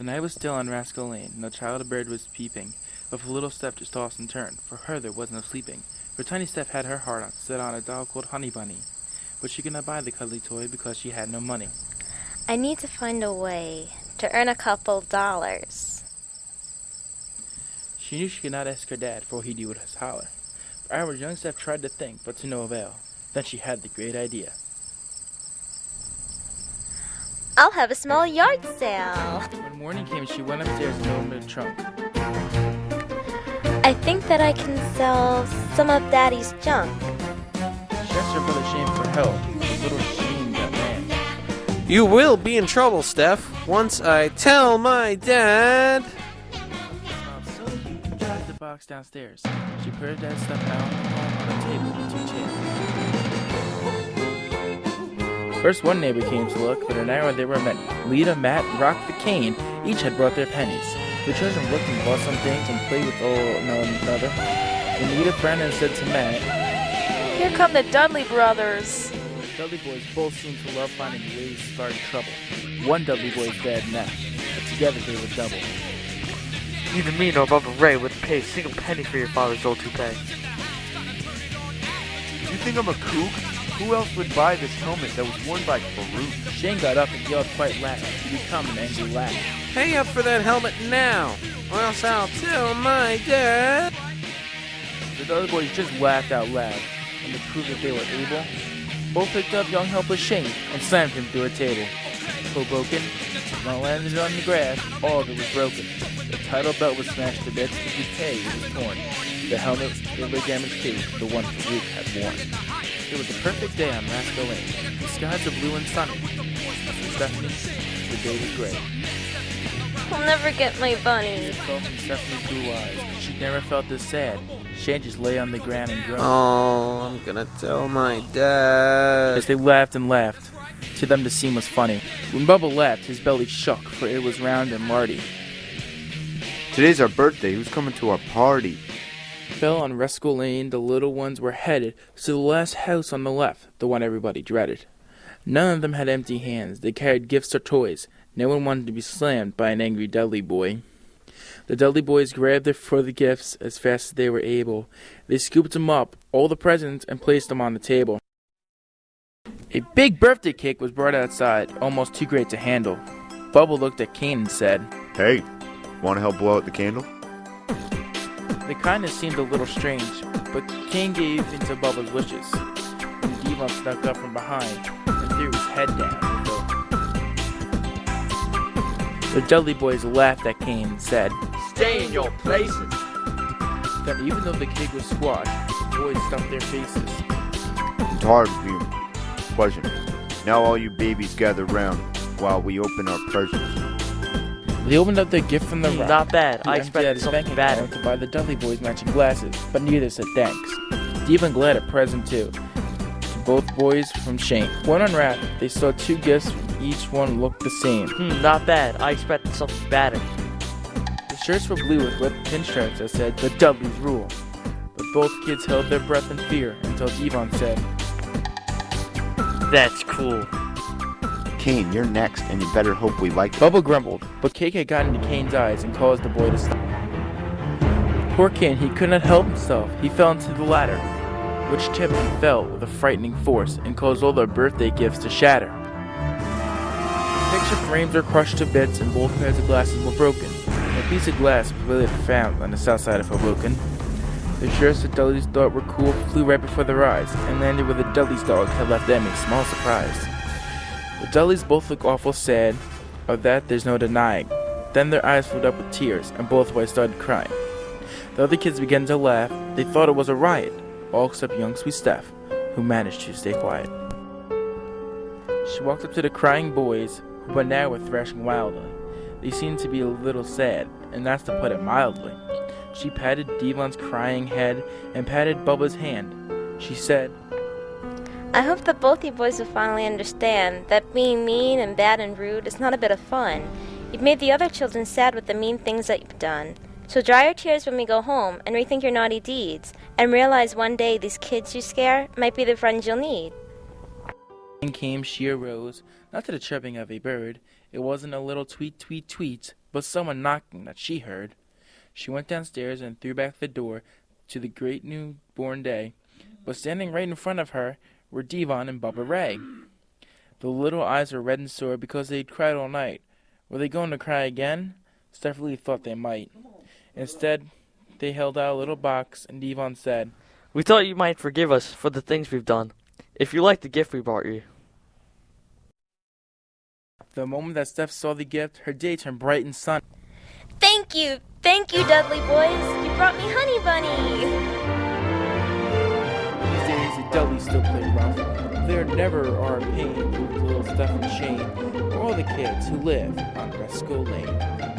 The night was still on Rascal Lane, and the child bird was peeping, but for little Steph just tossed and turned. For her there was no sleeping, for tiny Steph had her heart set on a doll called Honey Bunny, but she could not buy the cuddly toy because she had no money. I need to find a way to earn a couple dollars. She knew she could not ask her dad, for he would holler. For hours young Steph tried to think, but to no avail. Then she had the great idea. I'll have a small yard sale. When morning came, she went upstairs and opened the trunk. I think that I can sell some of Daddy's junk. She asked her brother Shane for help. The little Shane got mad. You will be in trouble, Steph, once I tell my dad. So he dragged the box downstairs. She put her dad's stuff out on a table with 2 chairs. First one neighbor came to look, but in an hour there were many. Lita, Matt, Rock, the Cane, each had brought their pennies. The children looked and bought some things and played with one another. Then Lita frowned and said to Matt, "Here come the Dudley brothers." The Dudley boys both seemed to love finding ways to start trouble. One Dudley boy is bad now, but together they were double. Neither me nor Bubba Ray would pay a single penny for your father's old toupee. You think I'm a kook? Who else would buy this helmet that was worn by Farouk? Shane got up and yelled quite loud to become an angry laugh. Pay up for that helmet now, or else I'll tell my dad. The other boys just laughed out loud, and to prove that they were able, both picked up young helpless Shane and slammed him through a table. Hoboken, when it landed on the grass, all of it was broken. The title belt was smashed to bits, the toupee was torn. The helmet was damaged too, the one Farouk had worn. It was a perfect day on Rascal Lane. The skies were blue and sunny. For Stephanie, the day was gray. I'll never get my bunny. It fell from Stephanie's blue eyes. She never felt this sad. Shane just lay on the ground and groaned. Oh, I'm gonna tell my dad. As they laughed and laughed. To them the scene was funny. When Bubba laughed, his belly shook, for it was round and lardy. Today's our birthday. Who's coming to our party? Fell on Rascal Lane, the little ones were headed to the last house on the left, the one everybody dreaded. None of them had empty hands. They carried gifts or toys. No one wanted to be slammed by an angry Dudley boy. The Dudley boys grabbed for the gifts as fast as they were able. They scooped them up, all the presents, and placed them on the table. A big birthday cake was brought outside, almost too great to handle. Bubba looked at Kane and said, Hey, want to help blow out the candle? The kindness seemed a little strange, but Kane gave into Bubba's wishes. And Devon snuck up from behind and threw his head down. The Dudley boys laughed at Kane and said, Stay in your places. Then even though the cake was squashed, the boys stuffed their faces. It's hard to be pleasant. Now all you babies gather round while we open our presents. They opened up their gift from the rock. Not bad. I He emptied out expected his something bank better. account to buy the Dudley boys matching glasses, but neither said thanks. Devon glad a present too, to both boys from Shane. One unwrapped, they saw 2 gifts, each one looked the same. Not bad. I expected something better. The shirts were blue with red pinstripes that said, "The Dudleys rule." But both kids held their breath in fear until Devon said, That's cool. Kane, you're next, and you better hope we like it. Bubba grumbled, but cake had gotten into Kane's eyes and caused the boy to stop. Poor Kane, he could not help himself. He fell into the ladder, which tipped and fell with a frightening force and caused all their birthday gifts to shatter. Picture frames were crushed to bits and both pairs of glasses were broken. A piece of glass was really found on the south side of Hoboken. The shirts the Dudleys thought were cool flew right before their eyes and landed where the Dudleys' dog had left them a small surprise. The Dudleys both look awful sad, of that there's no denying. Then their eyes filled up with tears, and both boys started crying. The other kids began to laugh. They thought it was a riot, all except young sweet Steph, who managed to stay quiet. She walked up to the crying boys, who by now were thrashing wildly. They seemed to be a little sad, and that's to put it mildly. She patted Devon's crying head and patted Bubba's hand. She said, I hope that both you boys will finally understand that being mean and bad and rude is not a bit of fun. You've made the other children sad with the mean things that you've done. So dry your tears when we go home and rethink your naughty deeds, and realize one day these kids you scare might be the friends you'll need. In came she arose, not to the chirping of a bird. It wasn't a little tweet, tweet, tweet, but someone knocking that she heard. She went downstairs and threw back the door to the great newborn day, but standing right in front of her were Devon and Bubba Ray. The little eyes were red and sore because they'd cried all night. Were they going to cry again? Stephanie thought they might. Instead, they held out a little box, and Devon said, We thought you might forgive us for the things we've done. If you like the gift we brought you. The moment that Steph saw the gift, her day turned bright and sunny. Thank you, Dudley boys. You brought me Honey Bunny. These days, the Dudleys still play rough. There never are pain to little Steph and Shane, or all the kids who live on Resco Lane.